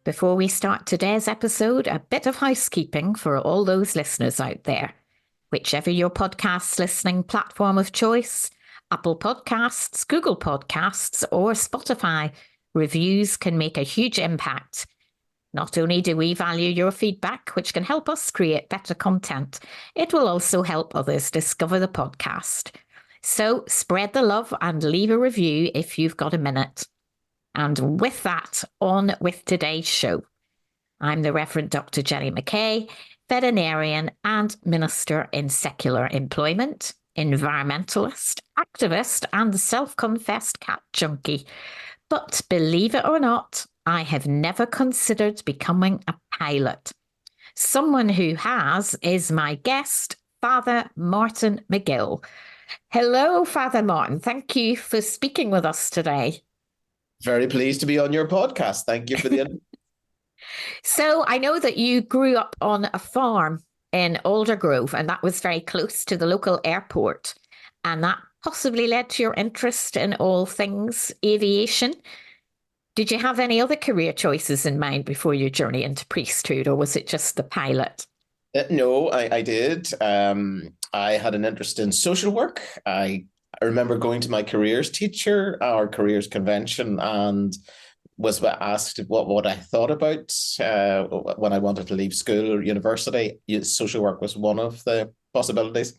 Before we start today's episode, a bit of housekeeping for all those listeners out there. Whichever your podcast listening platform of choice, Apple Podcasts, Google Podcasts, or Spotify, reviews can make a huge impact. Not only do we value your feedback, which can help us create better content, it will also help others discover the podcast. So spread the love and leave a review if you've got a minute. And with that, on with today's show. I'm the Reverend Dr. J McKee, veterinarian and minister in secular employment, environmentalist, activist, and self-confessed cat junkie. But believe it or not, I have never considered becoming a pilot. Someone who has is my guest, Father Martin Magill. Hello, Father Martin. Thank you for speaking with us today. Very pleased to be on your podcast. Thank you for the invitation. So I know that you grew up on a farm in Aldergrove, and that was very close to the local airport. And that possibly led to your interest in all things aviation. Did you have any other career choices in mind before your journey into priesthood, or was it just the pilot? No, I did. I had an interest in social work. I remember going to my careers teacher, our careers convention, and was asked what I thought about when I wanted to leave school or university. Social work was one of the possibilities.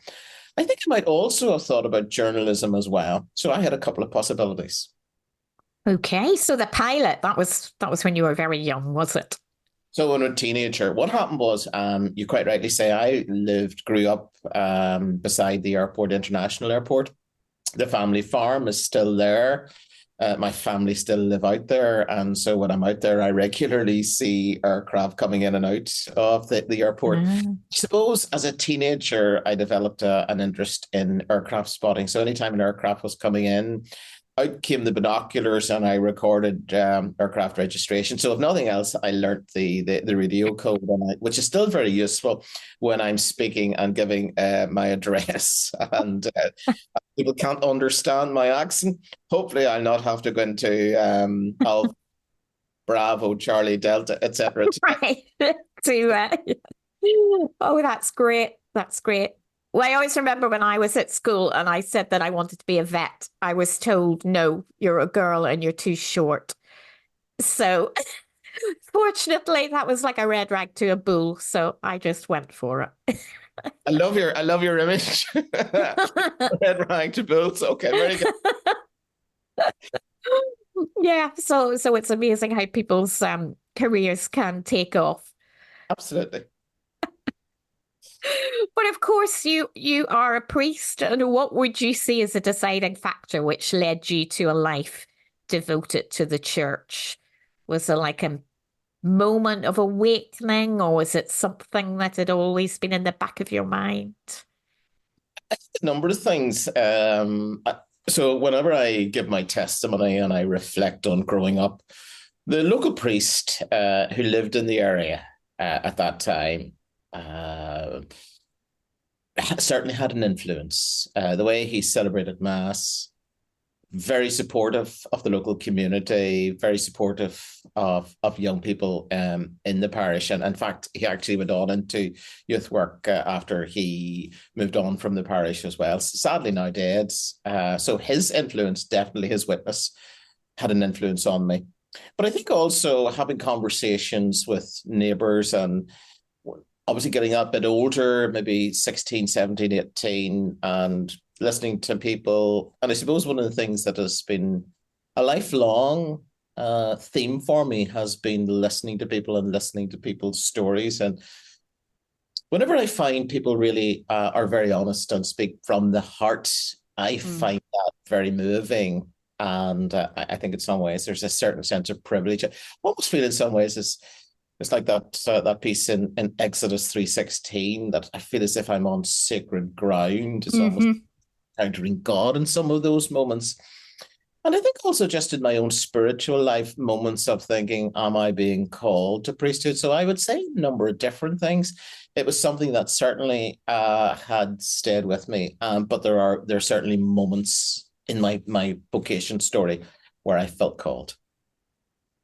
I think I might also have thought about journalism as well. So I had a couple of possibilities. Okay, so the pilot, that was when you were very young, was it? So when I was a teenager, what happened was, you quite rightly say, I grew up beside the airport, international airport. The family farm is still there. My family still live out there. And so when I'm out there, I regularly see aircraft coming in and out of the airport. I suppose as a teenager, I developed an interest in aircraft spotting. So anytime an aircraft was coming in, out came the binoculars and I recorded aircraft registration. So if nothing else, I learnt the radio code, which is still very useful when I'm speaking and giving my address. And people can't understand my accent. Hopefully, I'll not have to go into Alpha, Bravo, Charlie, Delta, etc. Right. Oh, that's great. That's great. Well, I always remember when I was at school and I said that I wanted to be a vet, I was told, no, you're a girl and you're too short. So fortunately, that was like a red rag to a bull. So I just went for it. I love your image. Red rag to bulls. Okay, very good. Yeah, so it's amazing how people's careers can take off. Absolutely. But of course, you are a priest, and what would you see as a deciding factor which led you to a life devoted to the church? Was it like a moment of awakening, or was it something that had always been in the back of your mind? A number of things. So whenever I give my testimony and I reflect on growing up, the local priest who lived in the area at that time certainly had an influence. The way he celebrated Mass, very supportive of the local community, very supportive of young people in the parish. And in fact, he actually went on into youth work after he moved on from the parish as well. Sadly now dead. So his influence, definitely his witness, had an influence on me. But I think also having conversations with neighbours and obviously getting a bit older, maybe 16, 17, 18, and listening to people. And I suppose one of the things that has been a lifelong theme for me has been listening to people and listening to people's stories. And whenever I find people really are very honest and speak from the heart, I find that very moving. And I think in some ways there's a certain sense of privilege. I almost feel in some ways it's like that piece in Exodus 3:16 that I feel as if I'm on sacred ground. It's almost encountering God in some of those moments. And I think also just in my own spiritual life, moments of thinking, am I being called to priesthood? So I would say a number of different things. It was something that certainly had stayed with me. But there are certainly moments in my vocation story where I felt called.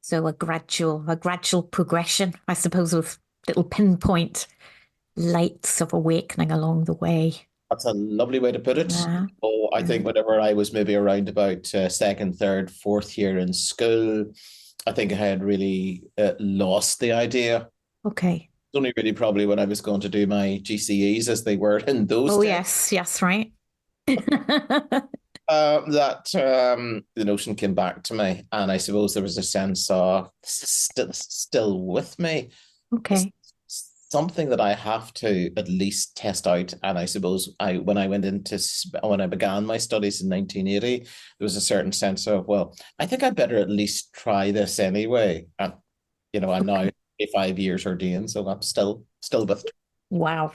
So a gradual progression, I suppose, with little pinpoint lights of awakening along the way. That's a lovely way to put it. Yeah. Oh, I think whenever I was maybe around about second, third, fourth year in school, I think I had really lost the idea. Okay. It's only really probably when I was going to do my GCEs, as they were in those Oh, days, yes. Yes, right. that the notion came back to me, and I suppose there was a sense of this is still with me. This Okay. is something that I have to at least test out. And I suppose when I went when I began my studies in 1980, there was a certain sense of, well, I think I'd better at least try this anyway. And I'm now Okay. 5 years ordained, so I'm still with it. Wow.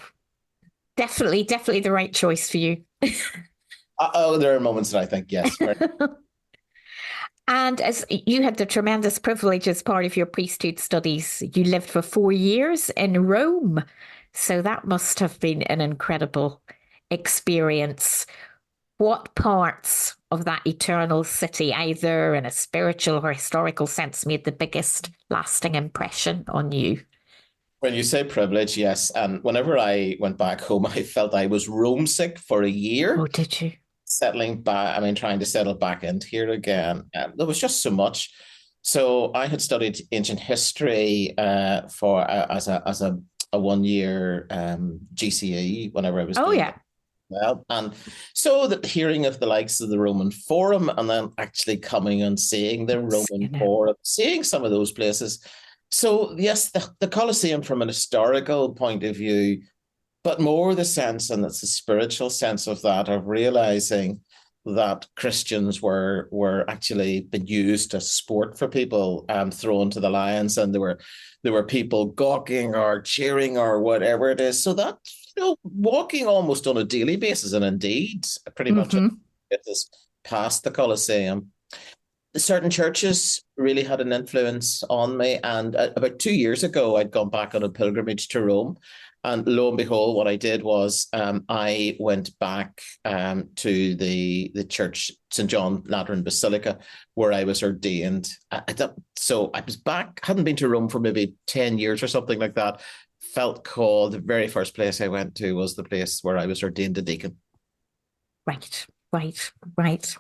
Definitely, definitely the right choice for you. Oh, there are moments that I think, yes, very. And as you had the tremendous privilege as part of your priesthood studies, you lived for 4 years in Rome. So that must have been an incredible experience. What parts of that eternal city, either in a spiritual or historical sense, made the biggest lasting impression on you? When you say privilege, yes. And whenever I went back home, I felt I was homesick for a Oh, year, did you? settling back. I mean, trying to settle back into here again. There was just so much. So I had studied ancient history for as a 1 year GCE whenever I was Oh, doing yeah. that. Well, and so the hearing of the likes of the Roman Forum, and then actually coming and seeing the Roman You know. Forum, seeing some of those places. So yes, the Colosseum from an historical point of view, but more the sense, and it's the spiritual sense of that, of realizing that Christians were actually being used as sport for people, thrown to the lions, and there were people gawking or cheering or whatever it is. So that, walking almost on a daily basis, and indeed pretty much on Mm-hmm. a basis past the Colosseum, certain churches really had an influence on me. And about 2 years ago, I'd gone back on a pilgrimage to Rome. And lo and behold, what I did was I went back to the church, St. John Lateran Basilica, where I was ordained. So I was back, hadn't been to Rome for maybe 10 years or something like that. Felt called. The very first place I went to was the place where I was ordained a deacon. Right, right, right.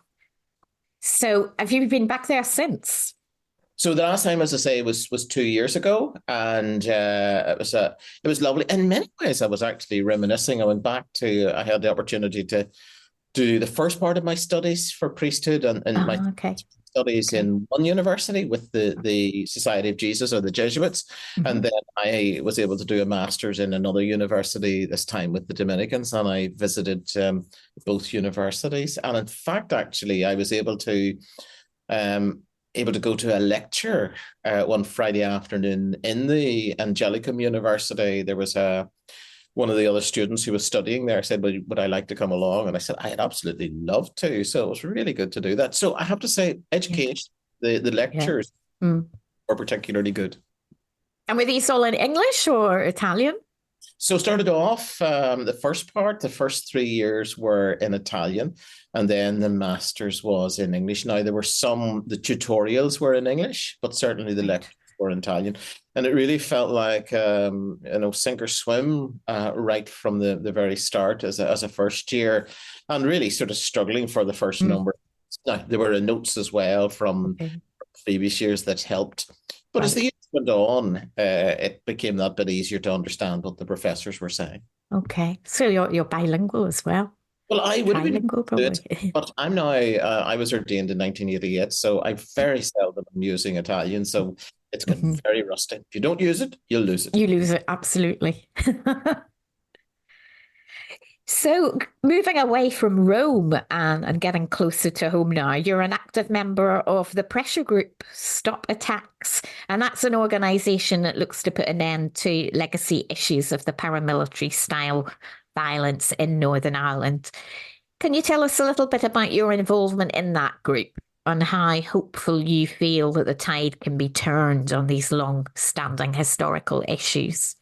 So have you been back there since? So the last time, as I say, was 2 years ago, and it was lovely. In many ways, I was actually reminiscing. I had the opportunity to do the first part of my studies for priesthood, and my Okay. studies Okay. in one university with the Society of Jesus, or the Jesuits, and Mhm. then I was able to do a master's in another university, this time with the Dominicans, and I visited both universities. And in fact, actually, I was um, able to go to a lecture one Friday afternoon in the Angelicum University. There was one of the other students who was studying there said, would I like to come along? And I said, I'd absolutely love to. So it was really good to do that. So I have to say, Yeah. education, the Yeah. lectures Mm. were particularly good. And were these all in English or Italian? So started off the first 3 years were in Italian, and then the masters was in English. Now the tutorials were in English, but certainly the Right. lectures were in Italian, and it really felt like sink or swim right from the very start as a first year, and really sort of struggling for the first Mm. number. Now there were notes as well from Okay. previous years that helped. But as the Right. years went on, it became that bit easier to understand what the professors were saying. Okay. So you're bilingual as well. Well, I would have been Trilingual, good, probably. but I'm now, I was ordained in 1988, so I very seldom am using Italian, so it's getting Mhm. very rusty. If you don't use it, you'll lose it. You lose it, absolutely. So, moving away from Rome and getting closer to home now, you're an active member of the pressure group Stop Attacks, and that's an organisation that looks to put an end to legacy issues of the paramilitary style violence in Northern Ireland. Can you tell us a little bit about your involvement in that group and how hopeful you feel that the tide can be turned on these long-standing historical issues?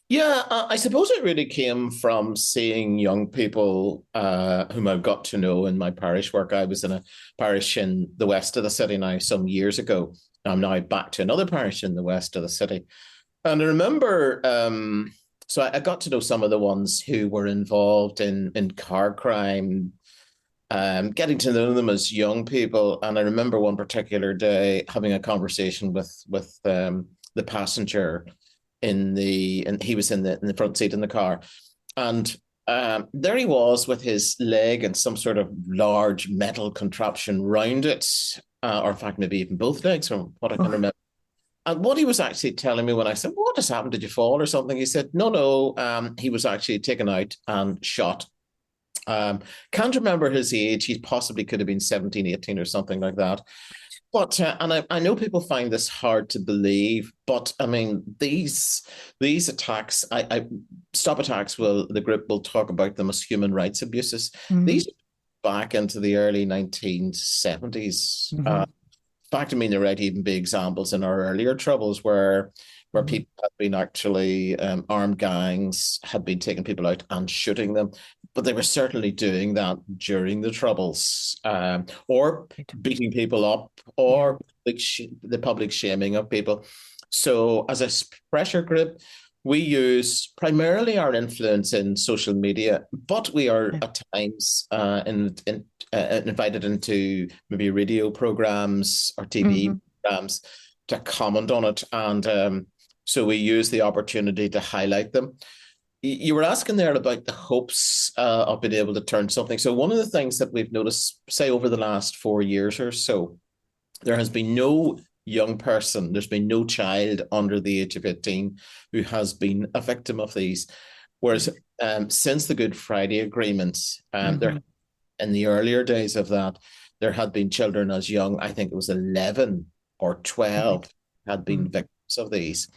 Yeah, I suppose it really came from seeing young people whom I've got to know in my parish work. I was in a parish in the west of the city now some years ago. I'm now back to another parish in the west of the city. And I remember, so I got to know some of the ones who were involved in car crime, getting to know them as young people. And I remember one particular day having a conversation with the passenger and he was in the front seat in the car, and there he was with his leg and some sort of large metal contraption round it, or in fact maybe even both legs, from what I can Oh, remember. And what he was actually telling me when I said, "What has happened? Did you fall or something?" He said, "No, no." He was actually taken out and shot. Um, can't remember his age. He possibly could have been 17, 18, or something like that. But and I know people find this hard to believe, but I mean these attacks, I stop attacks will the group will talk about them as human rights abuses. mm-hmm, These back into the early 1970s. mm-hmm, In fact, I mean, there might even be examples in our earlier troubles where mm-hmm. people had been actually armed gangs had been taking people out and shooting them, but they were certainly doing that during the troubles, or Good. beating people up, Yeah. or the public shaming of people. So, as a pressure group, we use primarily our influence in social media, but we are Yeah. at times invited into maybe radio programs or TV Mm-hmm. programs to comment on it. And so we use the opportunity to highlight them. You were asking there about the hopes of being able to turn something. So, one of the things that we've noticed, say, over the last 4 years or so, there has been no young person, there's been no child under the age of 18 who has been a victim of these. Whereas since the Good Friday Agreement, Mm-hmm. there in the earlier days of that, there had been children as young, I think it was 11 or Right. 12, had been Mm-hmm. victims of these.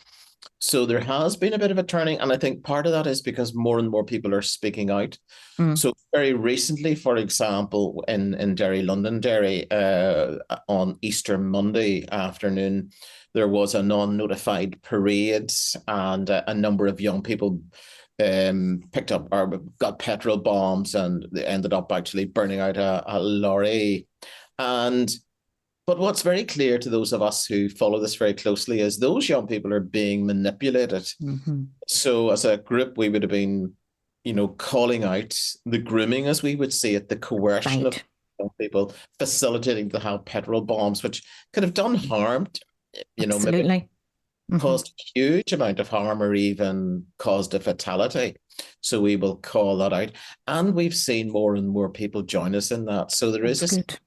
So there has been a bit of a turning, and I think part of that is because more and more people are speaking out. Mm. So very recently, for example, in Derry, Londonderry, on Easter Monday afternoon, there was a non-notified parade, and a number of young people picked up or got petrol bombs, and they ended up actually burning out a lorry. And but what's very clear to those of us who follow this very closely is those young people are being manipulated. Mm-hmm. So as a group, we would have been, calling out the grooming, as we would see it, the coercion of Right. young people, facilitating to have petrol bombs, which could have done harm, maybe Absolutely. Mm-hmm. caused a huge amount of harm or even caused a fatality. So we will call that out. And we've seen more and more people join us in that. So there is That's a good.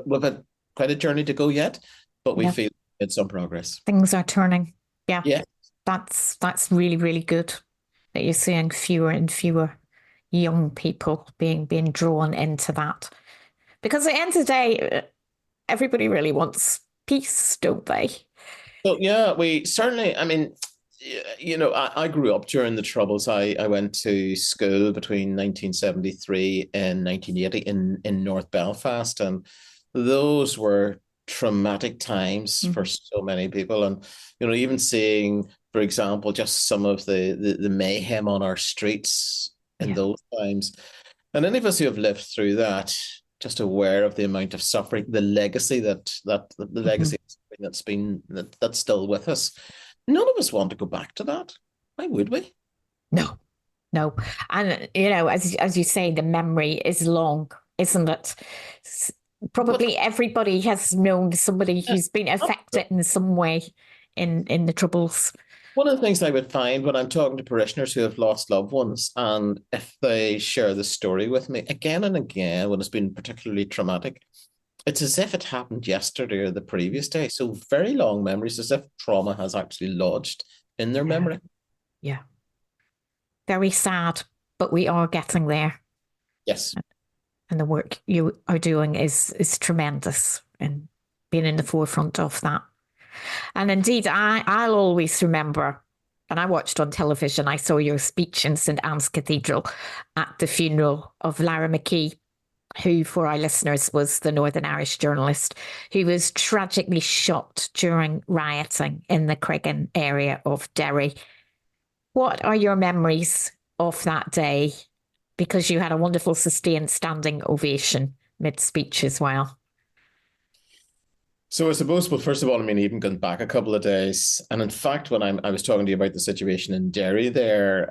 we've had quite a journey to go yet, but we Yeah. feel it's some progress. Things are turning. Yeah. Yeah. That's really, really good that you're seeing fewer and fewer young people being drawn into that. Because at the end of the day, everybody really wants peace, don't they? So yeah, we certainly. I mean, I grew up during the Troubles. I went to school between 1973 and 1980 in North Belfast, and those were traumatic times for Mhm. so many people. And even seeing, for example, just some of the mayhem on our streets in Yeah. those times, and any of us who have lived through that, just aware of the amount of suffering, the legacy that the Mhm. legacy that's still with us. None of us want to go back to that. Why would we? No, no. And as you say, the memory is long, isn't it? S- But Probably everybody has known somebody who's been affected in some way in the troubles. one of the things I would find when I'm talking to parishioners who have lost loved ones, and if they share the story with me again and again when it's been particularly traumatic, it's as if it happened yesterday or the previous day. So very long memories, as if trauma has actually lodged in their Yeah. memory. Yeah. Very sad, but we are getting there. Yes. And the work you are doing is tremendous and being in the forefront of that. And indeed, I'll always remember, and I watched on television, I saw your speech in St Anne's Cathedral at the funeral of Lyra McKee, who, for our listeners, was the Northern Irish journalist who was tragically shot during rioting in the Cregan area of Derry. What are your memories of that day? Because you had a wonderful sustained standing ovation mid speech as well. So I suppose, well, first of all, I mean, even going back a couple of days, and in fact, when I was talking to you about the situation in Derry, there,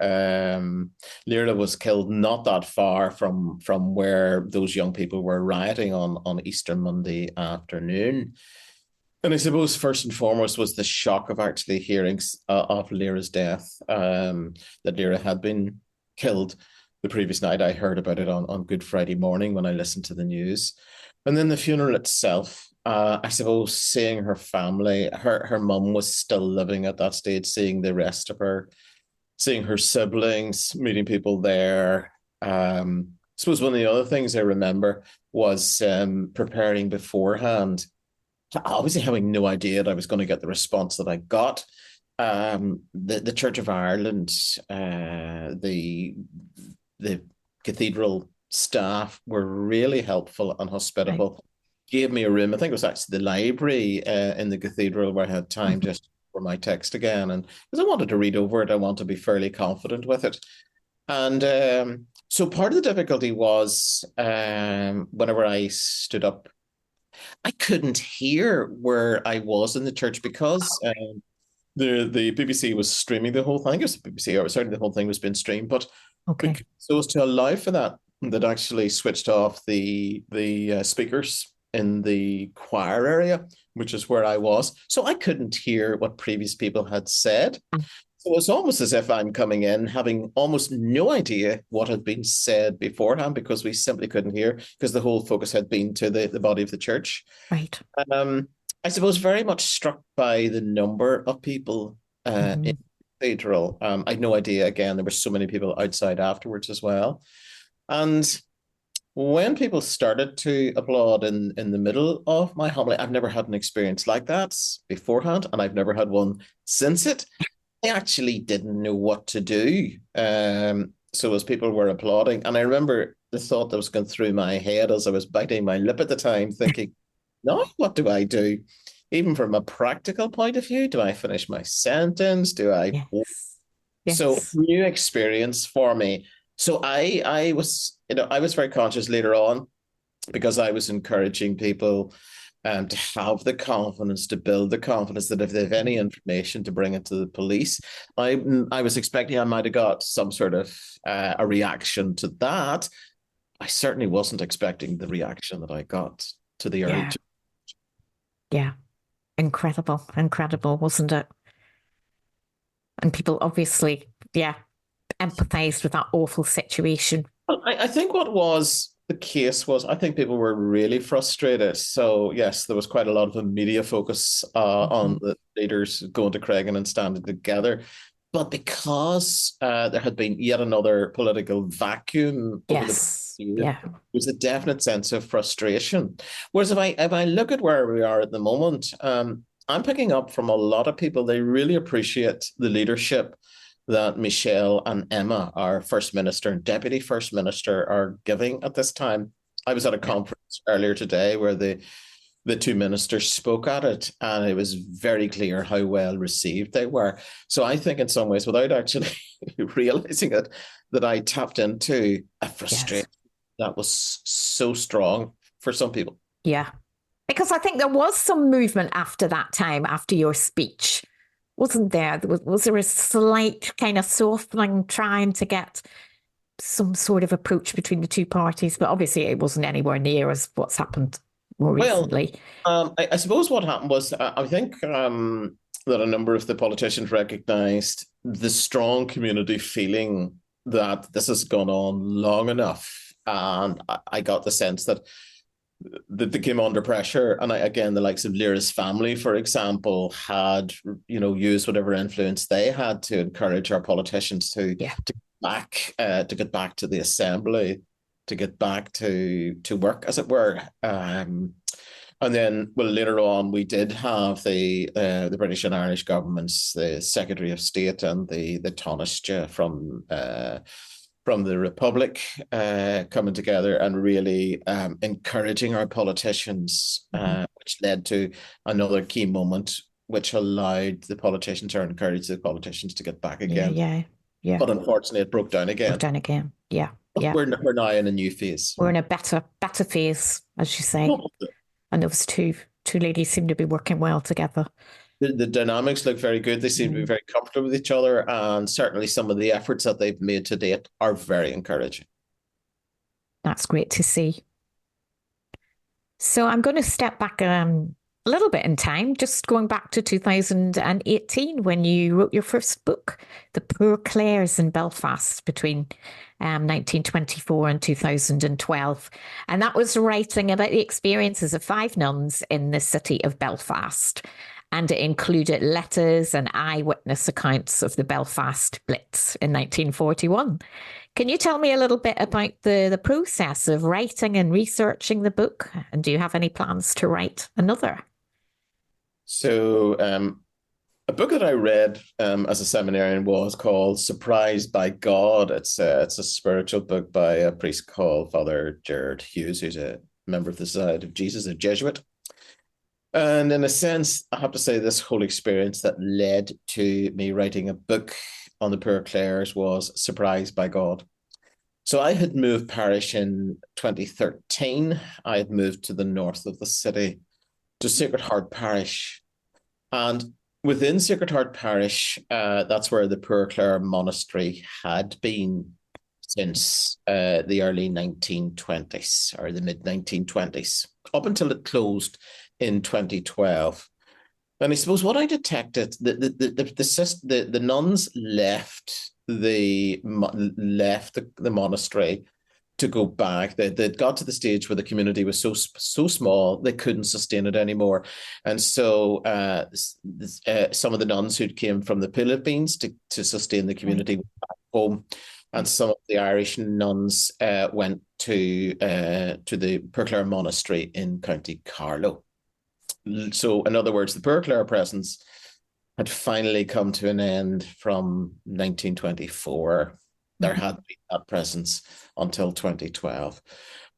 Lyra was killed not that far from where those young people were rioting on Easter Monday afternoon. And I suppose first and foremost was the shock of actually hearing of Lyra's death, that Lyra had been killed the previous night. I heard about it on Good Friday morning when I listened to the news. And then the funeral itself, I suppose seeing her family, her mum was still living at that stage, seeing the rest of her, seeing her siblings, meeting people there. I suppose one of the other things I remember was preparing beforehand, obviously having no idea that I was going to get the response that I got. The Church of Ireland, the cathedral staff were really helpful and hospitable. Right. Gave me a room. I think it was actually the library in the cathedral where I had time just for my text again. And because I wanted to read over it, I want to be fairly confident with it. And so part of the difficulty was whenever I stood up, I couldn't hear where I was in the church because the BBC was streaming the whole thing. I think it was the BBC, or certainly the whole thing was being streamed. But so as to allow for that, that actually switched off the speakers in the choir area, which is where I was. So I couldn't hear what previous people had said. So it's almost as if I'm coming in having almost no idea what had been said beforehand because we simply couldn't hear because the whole focus had been to the body of the church. Right. I suppose very much struck by the number of people in the cathedral. I had no idea, again, there were so many people outside afterwards as well. And when people started to applaud in the middle of my homily, I've never had an experience like that beforehand, and I've never had one since it. I actually didn't know what to do. So as people were applauding, and I remember the thought that was going through my head as I was biting my lip at the time, thinking, now what do I do? Even from a practical point of view, do I finish my sentence? Do I? Yes. So new experience for me. So I was, I was very conscious later on because I was encouraging people to have the confidence, to build the confidence that if they have any information to bring it to the police. I was expecting I might have got some sort of a reaction to that. I certainly wasn't expecting the reaction that I got to the early. Yeah. Incredible, wasn't it? And people obviously, empathized with that awful situation. Well, I think what was the case was I think people were really frustrated. So yes, there was quite a lot of media focus on the leaders going to Craigan and standing together. But because there had been yet another political vacuum over the year, there was a definite sense of frustration. Whereas if I look at where we are at the moment, I'm picking up from a lot of people, they really appreciate the leadership that Michelle and Emma, our First Minister and Deputy First Minister, are giving at this time. I was at a conference earlier today where the two ministers spoke at it, and it was very clear how well received they were. So I think in some ways, without actually realizing it, that I tapped into a frustration that was so strong for some people. Yeah, because I think there was some movement after that time, after your speech. Wasn't there? Was there a slight kind of softening, trying to get some sort of approach between the two parties? But obviously it wasn't anywhere near as what's happened more recently. I suppose what happened was, I think that a number of the politicians recognised the strong community feeling that this has gone on long enough. And I got the sense that they came under pressure. And again, the likes of Lyra's family, for example, had, used whatever influence they had to encourage our politicians to get back to the assembly, to get back to work, as it were. And then, well, later on, we did have the British and Irish governments, the Secretary of State and the Taoiseach from the Republic coming together and really encouraging our politicians, which led to another key moment which allowed the politicians or encouraged the politicians to get back Yeah, again. yeah, yeah. But unfortunately, it broke down Broke again. down again. Yeah, yeah. We're now in a new phase. We're in a better phase, as you say. And those two ladies seem to be working well together. The dynamics look very good. They seem to be very comfortable with each other, and certainly some of the efforts that they've made to date are very encouraging. That's great to see. So I'm going to step back a little bit in time, just going back to 2018 when you wrote your first book, The Poor Clares in Belfast, between 1924 and 2012. And that was writing about the experiences of 5 nuns in the city of Belfast. And it included letters and eyewitness accounts of the Belfast Blitz in 1941. Can you tell me a little bit about the process of writing and researching the book? And do you have any plans to write another? So, a book that I read as a seminarian was called Surprised by God. It's a spiritual book by a priest called Father Gerard Hughes, who's a member of the Society of Jesus, a Jesuit. And in a sense, I have to say this whole experience that led to me writing a book on the Poor Clares was Surprised by God. So I had moved parish in 2013. I had moved to the north of the city to Sacred Heart Parish. And within Sacred Heart Parish, that's where the Poor Clare Monastery had been since the early 1920s or the mid 1920s, up until it closed in 2012. And I suppose what I detected, the nuns left the monastery to go back. They got to the stage where the community was so small they couldn't sustain it anymore, and so some of the nuns who came from the Philippines to sustain the community went back home, and some of the Irish nuns went to the Poor Clare Monastery in County Carlow. So, in other words, the Poor Clare presence had finally come to an end from 1924. There had been that presence until 2012.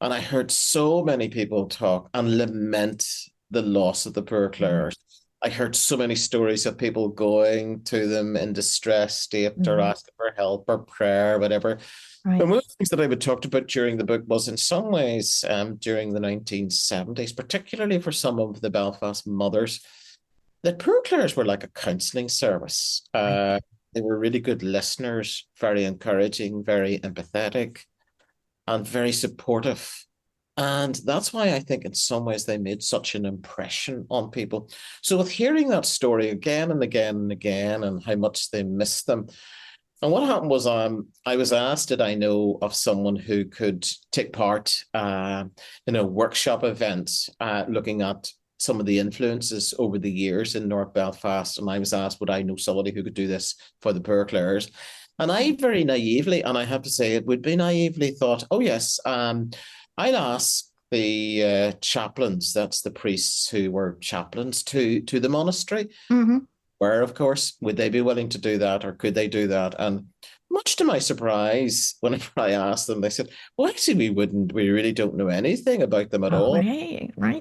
And I heard so many people talk and lament the loss of the Poor Clares. I heard so many stories of people going to them in distress state or asking for help or prayer, whatever. Right. And one of the things that I would talk about during the book was in some ways during the 1970s, particularly for some of the Belfast mothers, that Poor Clares were like a counselling service. They were really good listeners, very encouraging, very empathetic, and very supportive. And that's why I think in some ways they made such an impression on people. So with hearing that story again and again and again and how much they missed them, and what happened was I was asked, did I know of someone who could take part in a workshop event looking at some of the influences over the years in North Belfast. And I was asked, would I know somebody who could do this for the Poor Clares? And I very naively, and I have to say it would be naively thought, oh yes, I'll ask the chaplains, that's the priests who were chaplains to the monastery, where, of course, would they be willing to do that or could they do that? And much to my surprise, whenever I asked them, they said, well, actually, we really don't know anything about them at all. Right.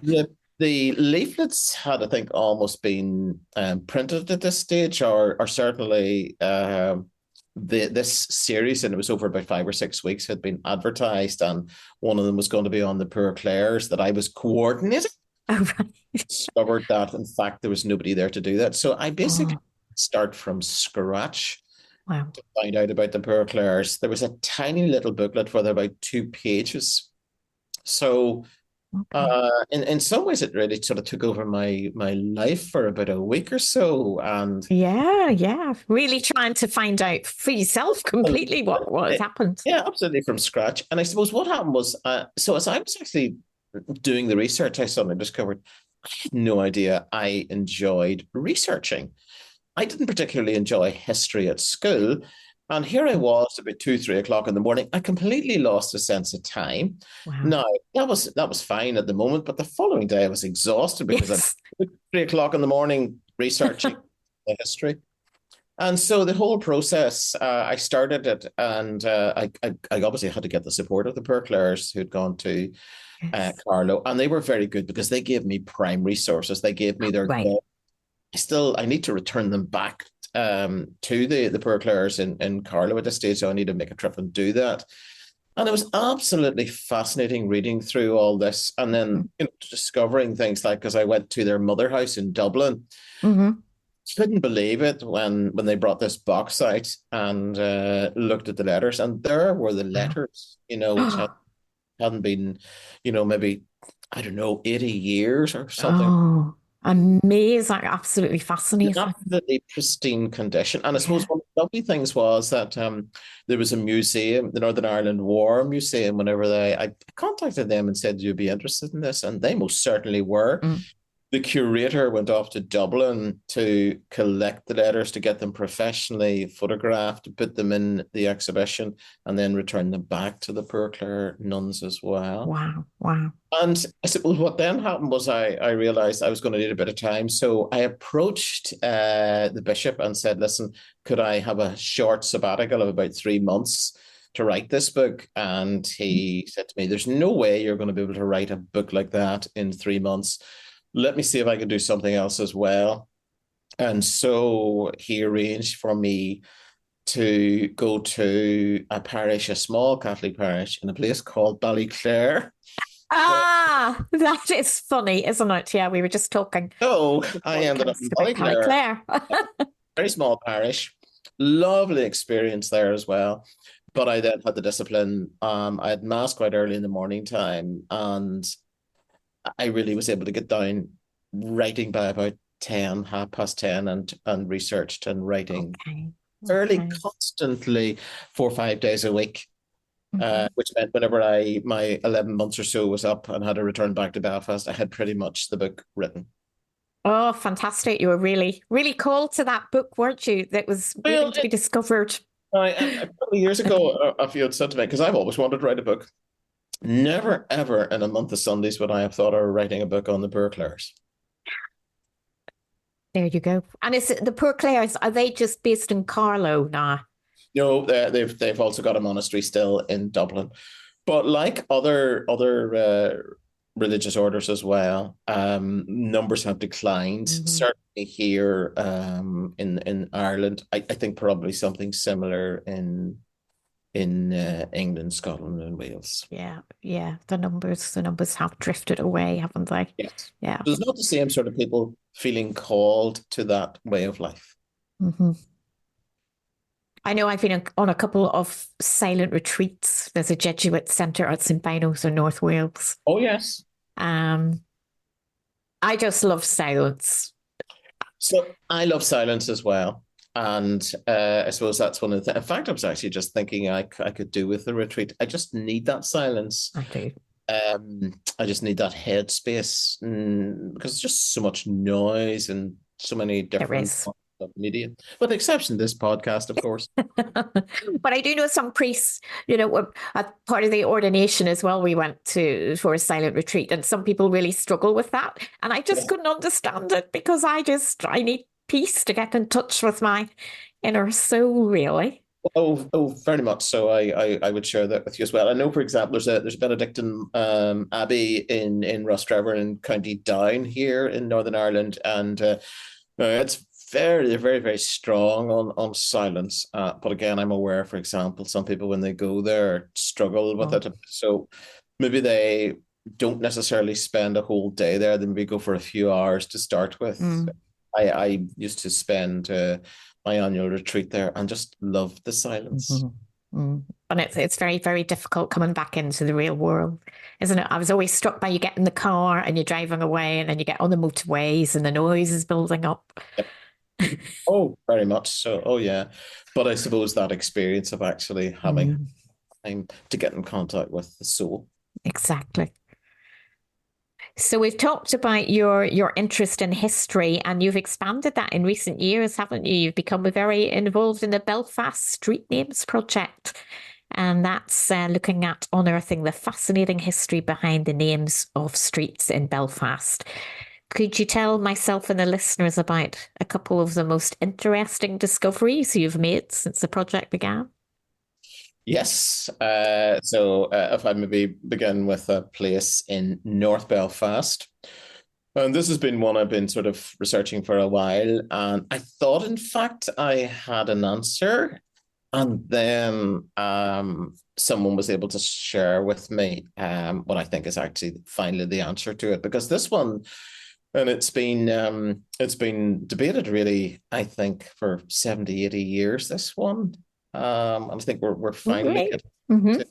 The leaflets had, I think, almost been printed at this stage, or certainly this series, and it was over about 5 or 6 weeks, had been advertised, and one of them was going to be on the Poor Clares that I was coordinating. Oh, right. Discovered that, in fact, there was nobody there to do that. So I basically start from scratch to find out about the Poor Clares. There was a tiny little booklet for about 2 pages. So in some ways, it really sort of took over my life for about a week or so. And yeah, really trying to find out for yourself completely what has happened. Yeah, absolutely, from scratch. And I suppose what happened was, so as I was actually doing the research, I suddenly discovered I had no idea I enjoyed researching. I didn't particularly enjoy history at school. And here I was about 2, 3 o'clock in the morning. I completely lost a sense of time. Wow. Now, that was fine at the moment, but the following day I was exhausted because I'm 3 o'clock in the morning researching the history. And so the whole process, I started it, and I obviously had to get the support of the Poor Clares who'd gone to Carlow, and they were very good because they gave me prime resources. They gave me their I need to return them back to the Poor Clares in Carlow at this stage, so I need to make a trip and do that. And it was absolutely fascinating reading through all this, and then discovering things like, because I went to their mother house in Dublin. Mm-hmm. Couldn't believe it when they brought this box out and looked at the letters, and there were the letters, which hadn't been, maybe, I don't know, 80 years or something. Oh, amazing. Absolutely fascinating. Absolutely pristine condition. And I suppose Yeah. one of the lovely things was that there was a museum, the Northern Ireland War Museum. Whenever I contacted them and said, you'd be interested in this, and they most certainly were. Mm. The curator went off to Dublin to collect the letters, to get them professionally photographed, to put them in the exhibition, and then return them back to the Poor Clare nuns as well. Wow. Wow. And I suppose what then happened was I realized I was going to need a bit of time. So I approached the bishop and said, listen, could I have a short sabbatical of about 3 months to write this book? And he said to me, there's no way you're going to be able to write a book like that in 3 months. Let me see if I can do something else as well. And so he arranged for me to go to a parish, a small Catholic parish in a place called Ballyclare. Ah, that is funny, isn't it? Yeah, we were just talking. So I ended up in Ballyclare, Claire. very small parish, lovely experience there as well. But I then had the discipline. I had mass quite early in the morning time, and I really was able to get down writing by about 10, 10:30, and researched and writing fairly constantly 4 or 5 days a week. Which meant whenever my 11 months or so was up and had to return back to Belfast, I had pretty much the book written. Oh, fantastic. You were really, really called to that book, weren't you? That was waiting to be discovered. A couple of years ago, a few had said to me, because I've always wanted to write a book, never, ever in a month of Sundays would I have thought of writing a book on the Poor Clares. There you go. And is it the Poor Clares, are they just based in Carlow now? No, they've also got a monastery still in Dublin, but like other religious orders as well, numbers have declined. Certainly here in Ireland, I think probably something similar in England, Scotland, and Wales. Yeah. The numbers have drifted away, haven't they? Yes. Yeah. There's not the same sort of people feeling called to that way of life. I know I've been on a couple of silent retreats. There's a Jesuit centre at St. Binos in North Wales. Oh, yes. I just love silence. So I love silence as well. And I suppose that's one of the things. In fact, I was actually just thinking I could do with the retreat. I just need that silence. I do. I just need that headspace because there's just so much noise and so many different media, with the exception of this podcast, of course. But I do know some priests, at part of the ordination as well, we went for a silent retreat, and some people really struggle with that. And I just couldn't understand it because I need peace to get in touch with my inner soul, really. Oh, very much so. I would share that with you as well. I know, for example, there's a Benedictine abbey in Rostrevor in County Down here in Northern Ireland, and it's they're very, very strong on silence. But again, I'm aware, for example, some people when they go there struggle with it. So maybe they don't necessarily spend a whole day there. They maybe go for a few hours to start with. I used to spend my annual retreat there and just loved the silence. And it's very, very difficult coming back into the real world, isn't it? I was always struck by you get in the car and you're driving away and then you get on the motorways and the noise is building up. Yep. Oh, very much so. Oh, yeah. But I suppose that experience of actually having time to get in contact with the soul. Exactly. So we've talked about your interest in history, and you've expanded that in recent years, haven't you? You've become very involved in the Belfast Street Names project, and that's looking at unearthing the fascinating history behind the names of streets in Belfast. Could you tell myself and the listeners about a couple of the most interesting discoveries you've made since the project began? Yes. So if I maybe begin with a place in North Belfast, And this has been one I've been sort of researching for a while. And I thought, in fact, I had an answer. And then someone was able to share with me what I think is actually finally the answer to it. Because this one, and it's been debated really, I think, for 70, 80 years, this one. And I think we're finally Right. getting Mm-hmm. to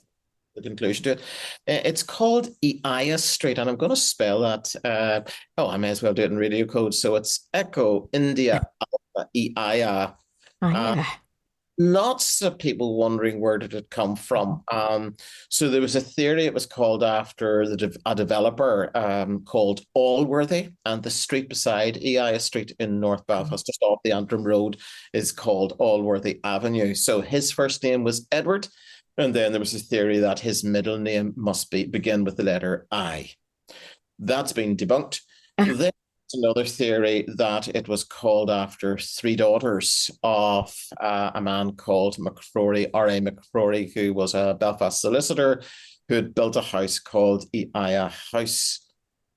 the conclusion to it. It's called Iaya Street, and I'm going to spell that. I may as well do it in radio code. So it's Echo India Alpha Iaya. Oh, Uh, yeah. Lots of people wondering where did it come from. So there was a theory. It was called after a developer called Allworthy, and the street beside Iaya Street in North Belfast, just off the Antrim Road, is called Allworthy Avenue. So his first name was Edward, and then there was a theory that his middle name must begin with the letter I. That's been debunked. Then another theory that it was called after three daughters of a man called McCrory, R.A. McCrory, who was a Belfast solicitor who had built a house called Iaya House.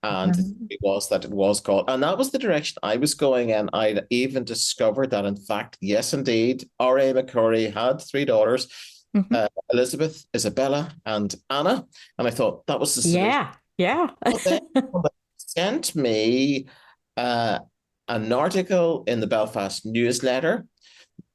And it was called, and that was the direction I was going in. I even discovered that, in fact, yes, indeed, R.A. McCrory had three daughters, Elizabeth, Isabella, and Anna. And I thought that was the solution. Yeah. Yeah. But then sent me uh, an article in the Belfast newsletter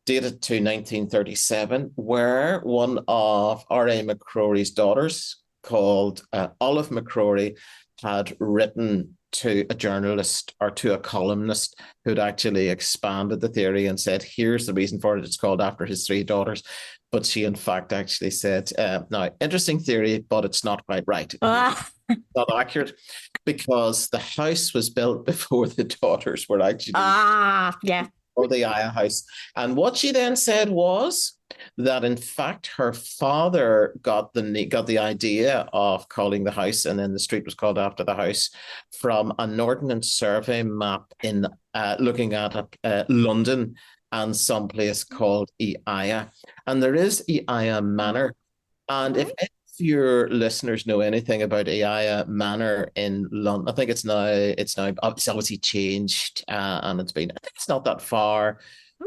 dated to 1937, where one of R.A. McCrory's daughters, called Olive McCrory, had written to a journalist or to a columnist who'd actually expanded the theory and said, here's the reason for it. It's called after his three daughters. But she, in fact, actually said, now, interesting theory, but it's not quite right. Not accurate, because the house was built before the daughters were actually Yeah. or the Aya house. And what she then said was that, in fact, her father got the idea of calling the house, and then the street was called after the house, from an ordnance survey map in looking at London and some place called Iaya. And there is Iaya Manor. And if your listeners know anything about Iaya Manor in London, I think it's obviously changed, and I think it's not that far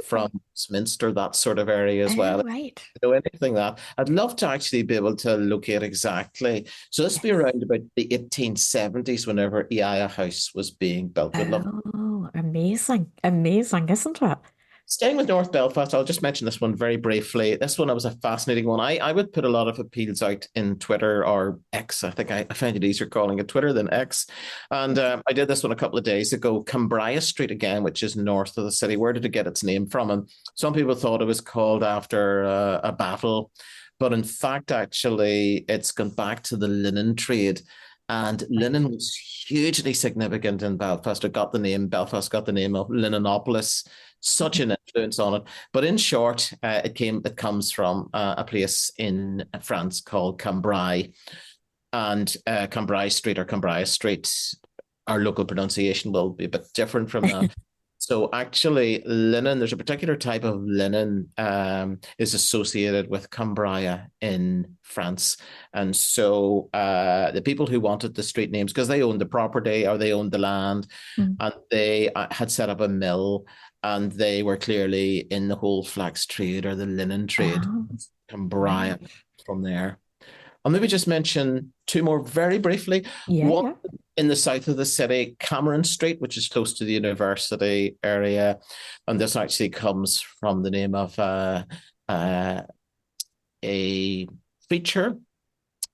from Westminster, that sort of area as well. Right. Know anything that I'd love to actually be able to locate exactly. So this will be around about the 1870s, whenever Iaya House was being built. Would love. Oh, amazing. Amazing, isn't it? Staying with North Belfast, I'll just mention this one very briefly. This one was a fascinating one. I would put a lot of appeals out in Twitter or X. I think I find it easier calling it Twitter than X. And I did this one a couple of days ago. Cambria Street again, which is north of the city. Where did it get its name from? And some people thought it was called after a battle. But in fact, actually, it's gone back to the linen trade. And linen was hugely significant in Belfast. Belfast got the name of Linenopolis, such an influence on it. But in short, it comes from a place in France called Cambrai, and Cambrai Street or Cambria Street. Our local pronunciation will be a bit different from that. So actually, linen, there's a particular type of linen is associated with Cambria in France. And so the people who wanted the street names, because they owned the property or they owned the land, and they had set up a mill, and they were clearly in the whole flax trade or the linen trade. Cambria from there. I'll maybe just mention two more very briefly. One in the south of the city, Cameron Street, which is close to the university area. And this actually comes from the name of a preacher,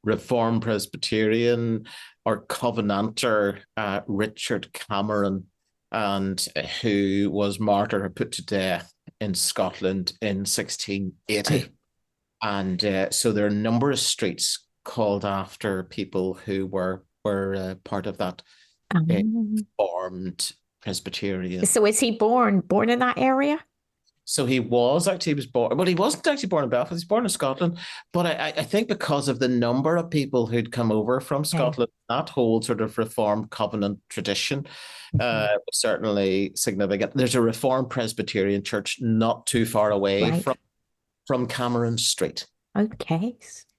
Reformed Presbyterian or Covenanter, Richard Cameron, and who was martyred or put to death in Scotland in 1680. And so there are a number of streets called after people who were part of that Reformed Presbyterian. So is he born in that area? So he was born, well, he wasn't actually born in Belfast, he was born in Scotland. But I think because of the number of people who'd come over from Scotland, that whole sort of Reformed Covenant tradition was certainly significant. There's a Reformed Presbyterian church not too far away from Cameron Street. Okay.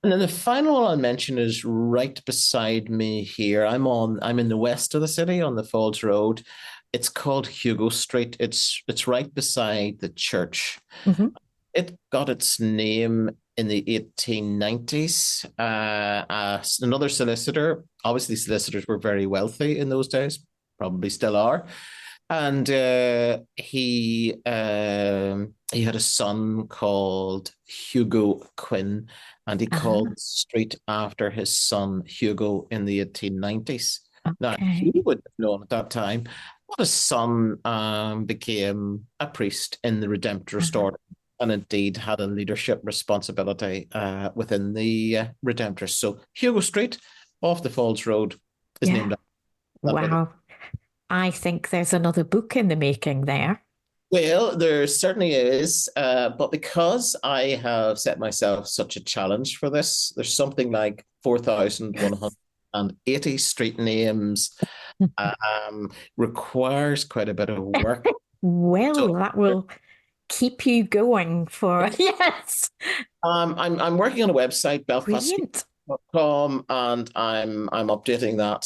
And then the final one I'll mention is right beside me here. I'm in the west of the city on the Falls Road. It's called Hugo Street. It's right beside the church. Hmm. It got its name in the 1890s. Another solicitor, obviously solicitors were very wealthy in those days, probably still are. And he had a son called Hugo Quinn, and he called Uh-huh. the street after his son Hugo in the 1890s. Now, he Okay. would have known at that time, but his son became a priest in the Redemptorist Uh-huh. order, and indeed had a leadership responsibility within the Redemptorists. So Hugo Street off the Falls Road is Yeah. named after that brother. Wow. I think there's another book in the making there. Well, there certainly is, but because I have set myself such a challenge for this, there's something like 4,180 street names, requires quite a bit of work. So Well, that will keep you going for, yes, I'm working on a website, brilliant. belfaststreet.com, and I'm updating that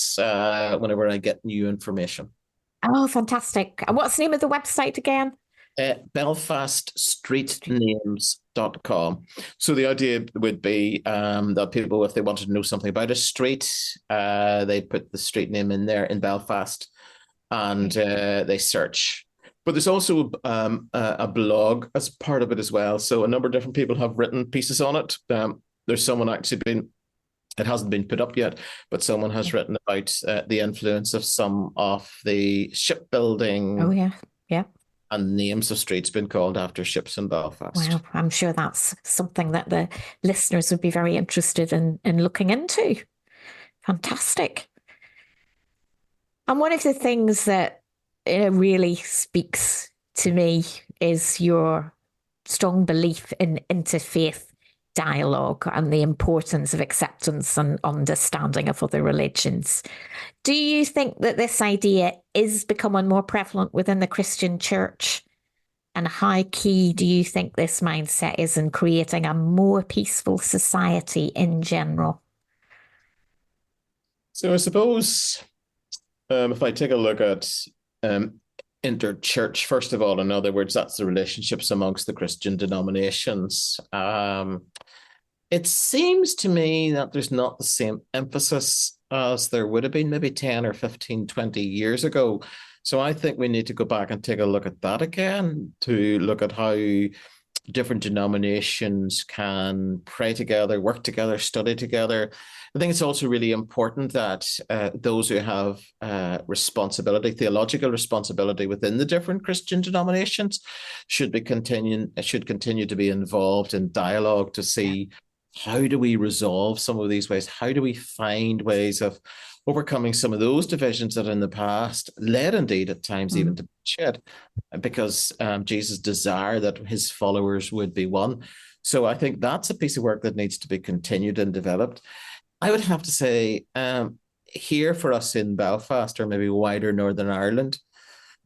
whenever I get new information. Oh, fantastic. And what's the name of the website again? Street. Belfaststreetnames.com. So the idea would be that people, if they wanted to know something about a street, they put the street name in there in Belfast and they search. But there's also a blog as part of it as well. So a number of different people have written pieces on it. There's someone actually been, it hasn't been put up yet, but someone has written about the influence of some of the Oh, shipbuilding yeah. Yeah. and names of streets been called after ships in Well, Belfast. I'm sure that's something that the listeners would be very interested in looking into. Fantastic. And one of the things that really speaks to me is your strong belief in interfaith dialogue and the importance of acceptance and understanding of other religions. Do you think that this idea is becoming more prevalent within the Christian church? And how key do you think this mindset is in creating a more peaceful society in general? So I suppose if I take a look at um, interchurch, first of all, in other words, that's the relationships amongst the Christian denominations. It seems to me that there's not the same emphasis as there would have been maybe 10 or 15, 20 years ago. So I think we need to go back and take a look at that again to look at how different denominations can pray together, work together, study together. I think it's also really important that those who have responsibility, theological responsibility within the different Christian denominations, should continue to be involved in dialogue to see how do we resolve some of these ways? How do we find ways of overcoming some of those divisions that in the past led indeed at times even Mm. to bloodshed? Because Jesus' desire that his followers would be one. So I think that's a piece of work that needs to be continued and developed. I would have to say, here for us in Belfast or maybe wider Northern Ireland,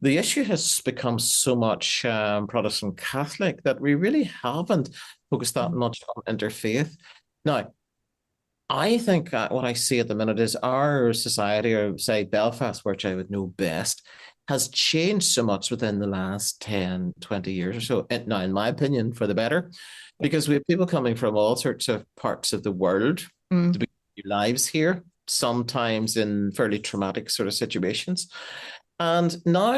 the issue has become so much Protestant Catholic that we really haven't focused that Mm. much on interfaith. Now, I think what I see at the minute is our society, or say Belfast, which I would know best, has changed so much within the last 10, 20 years or so. Now, in my opinion, for the better, because we have people coming from all sorts of parts of the world to Mm. begin new lives here, sometimes in fairly traumatic sort of situations. And now,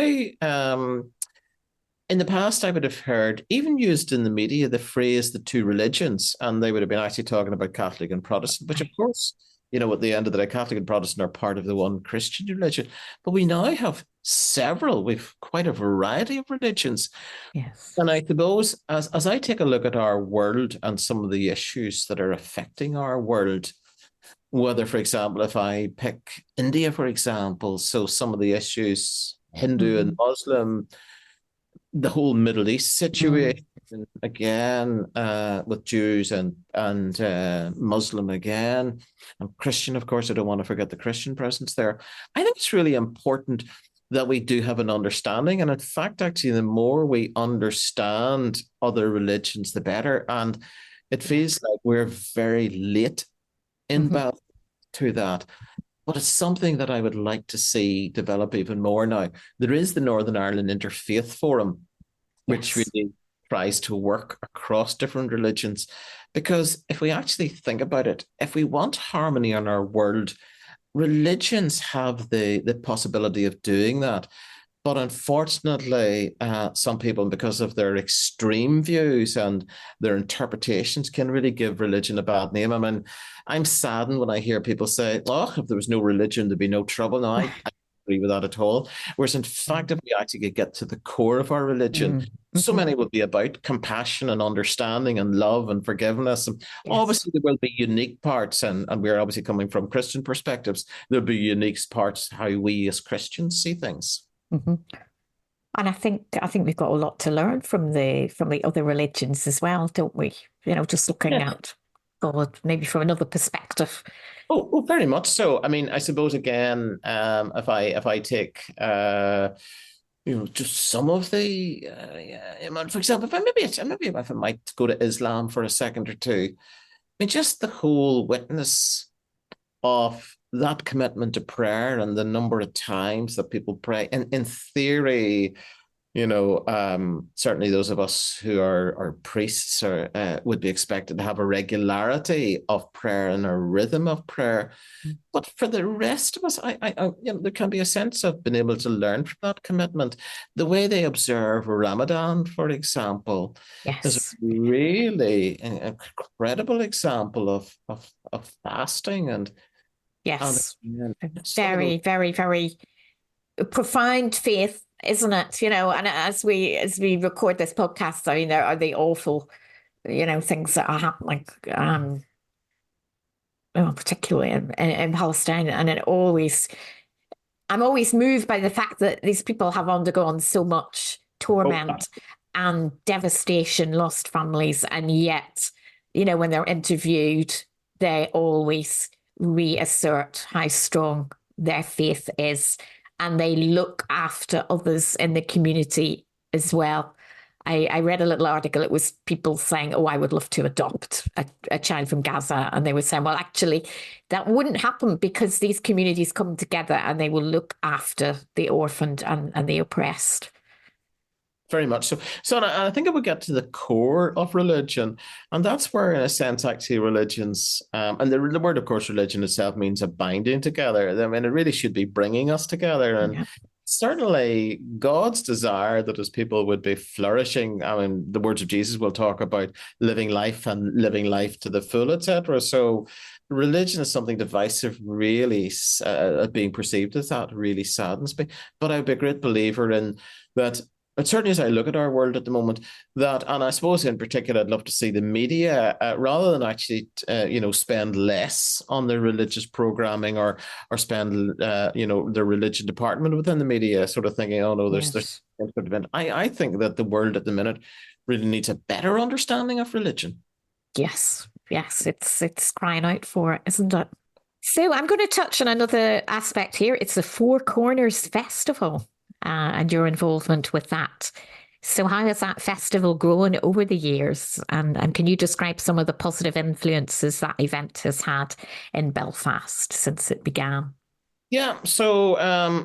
in the past, I would have heard, even used in the media, the phrase the two religions, and they would have been actually talking about Catholic and Protestant, which, of course, at the end of the day, Catholic and Protestant are part of the one Christian religion. But we now have several, we've quite a variety of religions. Yes. And I suppose as I take a look at our world and some of the issues that are affecting our world, whether, for example, if I pick India, for example, so some of the issues, Hindu and Mm. Muslim, the whole Middle East Mm. situation again, with Jews and Muslim again, and Christian, of course. I don't want to forget the Christian presence there. I think it's really important that we do have an understanding, and in fact, actually, the more we understand other religions, the better. And It Yeah. feels like we're very late in Hmm. Belfast to that. But it's something that I would like to see develop even more now. There is the Northern Ireland Interfaith Forum, which Yes. really tries to work across different religions. Because if we actually think about it, if we want harmony in our world, religions have the possibility of doing that. But unfortunately, some people, because of their extreme views and their interpretations, can really give religion a bad name. I mean, I'm saddened when I hear people say, "Oh, if there was no religion, there'd be no trouble." No, I agree with that at all. Whereas, in fact, if we actually could get to the core of our religion, so Mm-hmm. many will be about compassion and understanding and love and forgiveness. And Yes. obviously, there will be unique parts, and we're obviously coming from Christian perspectives. There'll be unique parts how we as Christians see things. Hmm. And I think we've got a lot to learn from the other religions as well, don't we? Just looking Yeah. at God maybe from another perspective. Oh, very much so. I mean, I suppose again, if I take just some of the yeah, for example, if I might go to Islam for a second or two. I mean, just the whole witness of that commitment to prayer and the number of times that people pray. And in theory, certainly those of us who are priests would be expected to have a regularity of prayer and a rhythm of prayer. But for the rest of us, there can be a sense of being able to learn from that commitment. The way they observe Ramadan, for example, is a Yes. really incredible example of fasting and Yes. some of those. Very, very, very profound faith, isn't it? And as we record this podcast, I mean, there are the awful, things that are happening, particularly in Palestine, and I'm always moved by the fact that these people have undergone so much Oh, torment and devastation, lost families, and yet, when they're interviewed, they always reassert how strong their faith is, and they look after others in the community as well. I read a little article. It was people saying, "Oh, I would love to adopt a child from Gaza," and they were saying, "Well, actually, that wouldn't happen because these communities come together and they will look after the orphaned and the oppressed." very much so. So I think it would get to the core of religion, and that's where, in a sense, actually religions, and the word, of course, religion itself means a binding together. I mean, it really should be bringing us together, and Yeah. certainly God's desire that His people would be flourishing. I mean, the words of Jesus will talk about living life and living life to the full, etc. So, religion is something divisive, really, being perceived as that really saddens me. But I'd be a great believer in that. But certainly, as I look at our world at the moment, and I suppose in particular, I'd love to see the media rather than actually, spend less on their religious programming or spend, their religion department within the media, sort of thinking, oh no, there's Yes. I think that the world at the minute really needs a better understanding of religion. Yes. Yes. It's crying out for it, isn't it? So I'm going to touch on another aspect here. It's the Four Corners Festival, and your involvement with that. So how has that festival grown over the years? And can you describe some of the positive influences that event has had in Belfast since it began? Yeah, so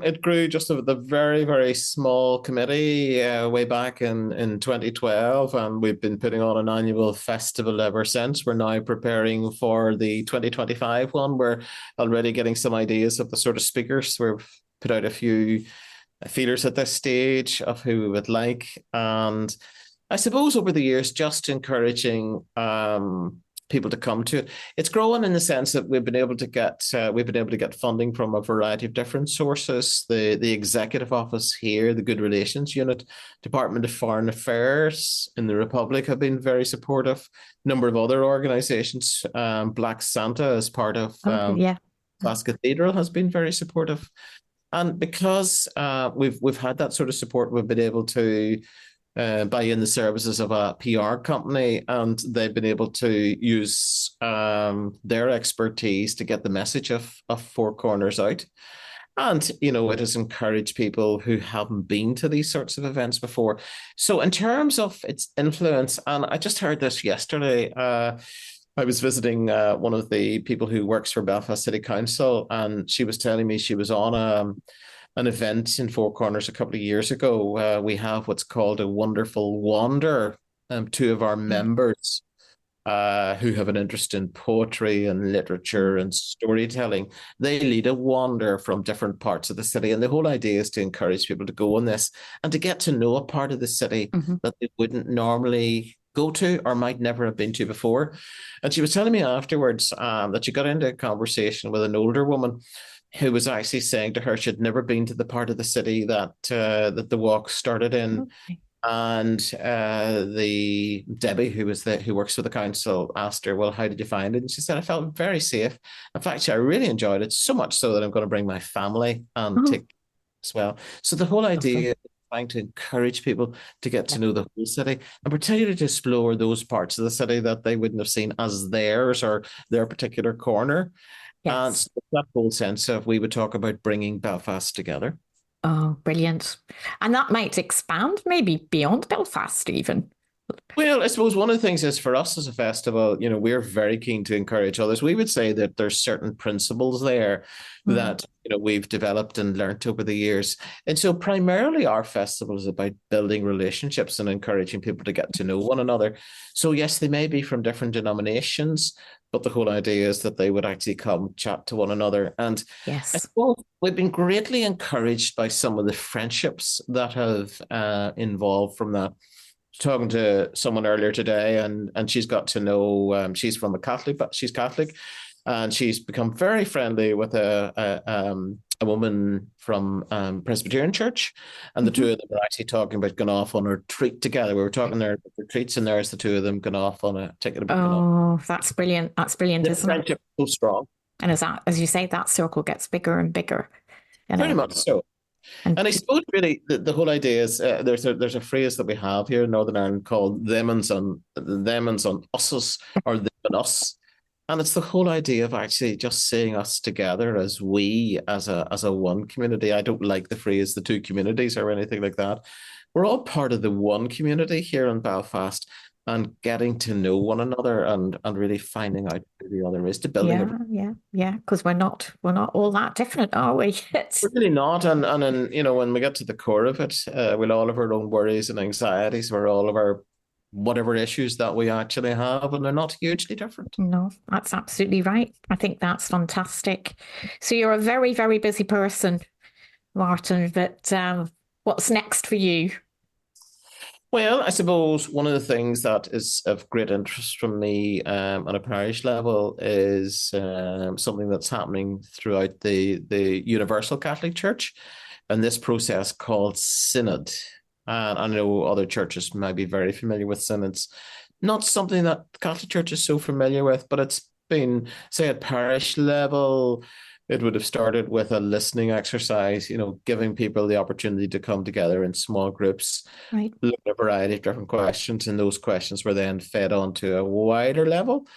it grew just with a very, very small committee way back in 2012, and we've been putting on an annual festival ever since. We're now preparing for the 2025 one. We're already getting some ideas of the sort of speakers. We've put out a few feelers at this stage of who we would like, and I suppose over the years, just encouraging people to come to it. It's growing in the sense that we've been able to get funding from a variety of different sources. The executive office here, the Good Relations Unit, Department of Foreign Affairs in the Republic have been very supportive. A number of other organisations, Black Santa as part of Oh, yeah. Belfast Cathedral has been very supportive. And because we've had that sort of support, we've been able to buy in the services of a PR company, and they've been able to use their expertise to get the message of Four Corners out. And, it has encouraged people who haven't been to these sorts of events before. So, in terms of its influence, and I just heard this yesterday, I was visiting one of the people who works for Belfast City Council, and she was telling me she was on an event in Four Corners a couple of years ago. We have what's called a Wonderful Wander. Two of our members who have an interest in poetry and literature and storytelling, they lead a wander from different parts of the city. And the whole idea is to encourage people to go on this and to get to know a part of the city that they wouldn't normally go to or might never have been to before. And she was telling me afterwards that she got into a conversation with an older woman who was actually saying to her she'd never been to the part of the city that the walk started in. Okay. And the Debbie, who works for the council, asked her, "Well, how did you find it?" And she said, "I felt very safe. In fact, I really enjoyed it, so much so that I'm going to bring my family and take as well." So the whole idea is trying to encourage people to get to know the whole city, and particularly to explore those parts of the city that they wouldn't have seen as theirs or their particular corner. And Yes. so that whole sense of, we would talk about bringing Belfast together. Oh, brilliant. And that might expand maybe beyond Belfast even. Well, I suppose one of the things is, for us as a festival, we're very keen to encourage others. We would say that there's certain principles there that, we've developed and learnt over the years. And so primarily our festival is about building relationships and encouraging people to get to know one another. So yes, they may be from different denominations, but the whole idea is that they would actually come chat to one another. And I Yes. suppose we've been greatly encouraged by some of the friendships that have involved from that. Talking to someone earlier today, and she's got to know, she's from a Catholic, but she's Catholic, and she's become very friendly with a woman from Presbyterian Church, and the two of them are actually talking about going off on a retreat together. We were talking there about retreats, and there's the two of them going off on a ticket about going off. Oh, that's brilliant. That's brilliant, The isn't it? friendship is so strong. And as you say, that circle gets bigger and bigger, Very much so. And And I suppose really the whole idea is, there's a phrase that we have here in Northern Ireland called them and on us's, or them and us. And it's the whole idea of actually just seeing us together as we, as a one community. I don't like the phrase the two communities or anything like that. We're all part of the one community here in Belfast, and getting to know one another and really finding out who the other is, to building yeah. Because we're not all that different, are we? We're really not. And then, when we get to the core of it, we'll all have our own worries and anxieties, or all of our whatever issues that we actually have, and they're not hugely different. No, that's absolutely right. I think that's fantastic. So you're a very, very busy person, Martin, but what's next for you? Well, I suppose one of the things that is of great interest from me, on a parish level, is something that's happening throughout the Universal Catholic Church, and this process called Synod. And I know other churches might be very familiar with synods. Not something that the Catholic Church is so familiar with, but it's been, say, at parish level, it would have started with a listening exercise, giving people the opportunity to come together in small groups, Right. look at a variety of different questions, and those questions were then fed on to a wider level.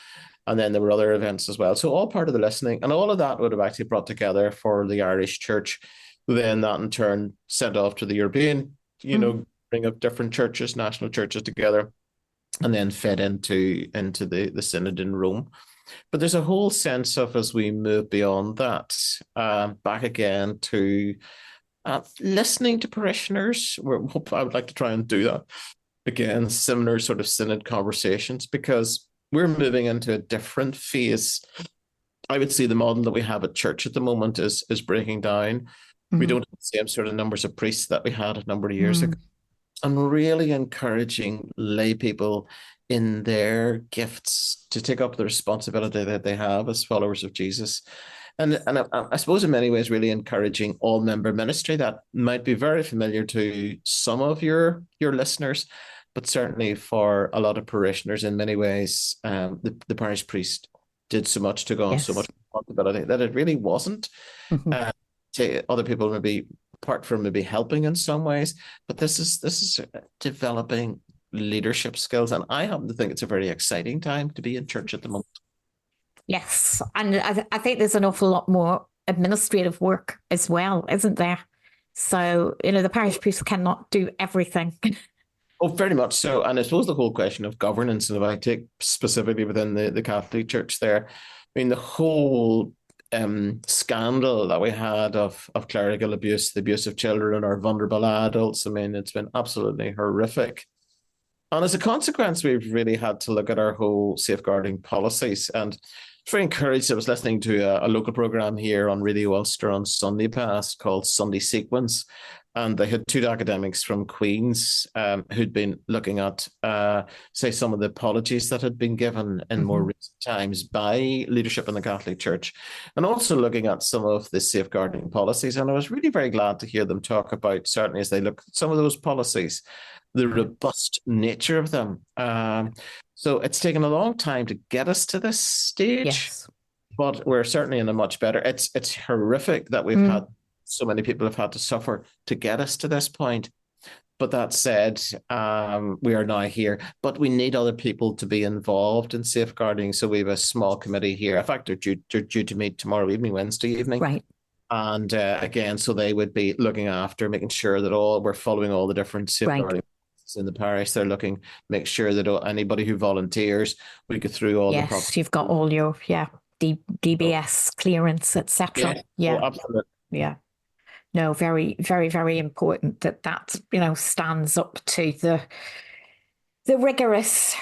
And then there were other events as well. So all part of the listening, and all of that would have actually brought together for the Irish Church. Then that in turn sent off to the European, bring up different churches, national churches together, and then fed into the synod in Rome. But there's a whole sense of, as we move beyond that, back again to listening to parishioners. I would like to try and do that again, similar sort of synod conversations, because we're moving into a different phase. I would say the model that we have at church at the moment is breaking down. We don't have the same sort of numbers of priests that we had a number of years ago, and really encouraging lay people in their gifts to take up the responsibility that they have as followers of Jesus. And I suppose in many ways really encouraging all member ministry. That might be very familiar to some of your listeners, but certainly for a lot of parishioners, in many ways, the parish priest did so much, took on so much responsibility, that it really wasn't. To other people, maybe apart from maybe helping in some ways, but this is developing leadership skills, and I happen to think it's a very exciting time to be in church at the moment. Yes, and I think there's an awful lot more administrative work as well, isn't there? So, the parish priest cannot do everything. Oh, very much so. And I suppose the whole question of governance, and if I take specifically within the Catholic Church there, I mean, the whole scandal that we had of clerical abuse, the abuse of children or vulnerable adults, I mean, it's been absolutely horrific. And as a consequence, we've really had to look at our whole safeguarding policies. And very encouraged. I was listening to a local program here on Radio Ulster on Sunday past called Sunday Sequence. And they had two academics from Queen's who'd been looking at, say, some of the apologies that had been given in more recent times by leadership in the Catholic Church, and also looking at some of the safeguarding policies. And I was really very glad to hear them talk about, certainly as they look at some of those policies, the robust nature of them. So it's taken a long time to get us to this stage, Yes. but we're certainly in a much better. It's horrific that we've had so many people have had to suffer to get us to this point. But that said, we are now here, but we need other people to be involved in safeguarding. So we have a small committee here. In fact, they're due to meet tomorrow evening, Wednesday evening. Right. And again, so they would be looking after, making sure that we're following all the different safeguarding in the parish. They're looking, make sure that anybody who volunteers, we go through all the Yes, you've got all your DBS clearance, etc. Yeah. Oh, absolutely. Yeah. No, very, very, very important that stands up to the rigorous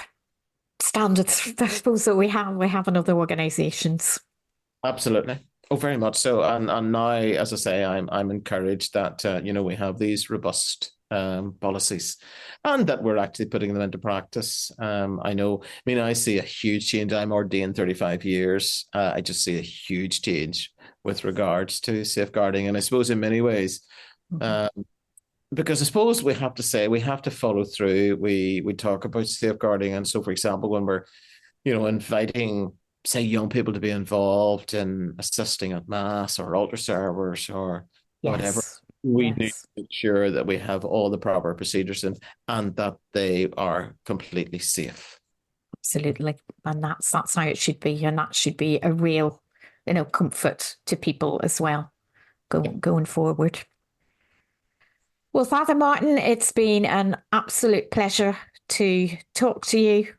standards, I suppose, that we have in other organisations. Absolutely. Oh, very much so. And now, as I say, I'm encouraged that we have these robust policies and that we're actually putting them into practice. I see a huge change. I'm ordained 35 years. I just see a huge change with regards to safeguarding. And I suppose in many ways, because I suppose we have to follow through. We talk about safeguarding. And so, for example, when we're, inviting, say, young people to be involved in assisting at Mass or altar servers or whatever, we need to make sure that we have all the proper procedures and that they are completely safe. Absolutely. And that's how it should be. And that should be a real, comfort to people as well going forward. Well, Father Martin, it's been an absolute pleasure to talk to you.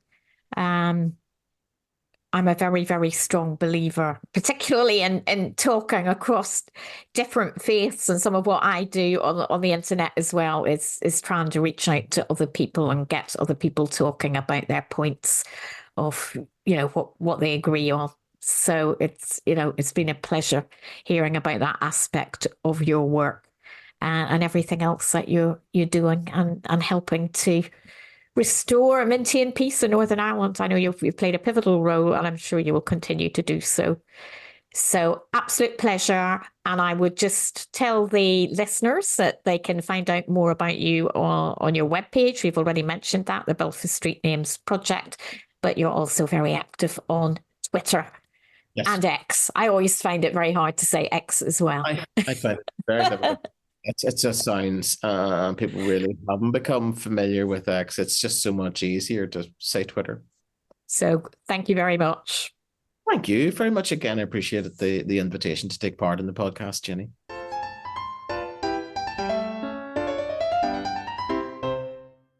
I'm a very, very strong believer, particularly in talking across different faiths, and some of what I do on the internet as well is trying to reach out to other people and get other people talking about their points of what they agree on. So it's been a pleasure hearing about that aspect of your work and everything else that you're doing and helping to restore and maintain peace in Northern Ireland. I know you've played a pivotal role, and I'm sure you will continue to do so. So absolute pleasure. And I would just tell the listeners that they can find out more about you on your webpage. We've already mentioned that, the Belfast Street Names project, but you're also very active on Twitter and X. I always find it very hard to say X as well. I find it very difficult. It just sounds, people really haven't become familiar with X. It's just so much easier to say Twitter. So thank you very much. Thank you very much again. I appreciate the invitation to take part in the podcast, Jenny.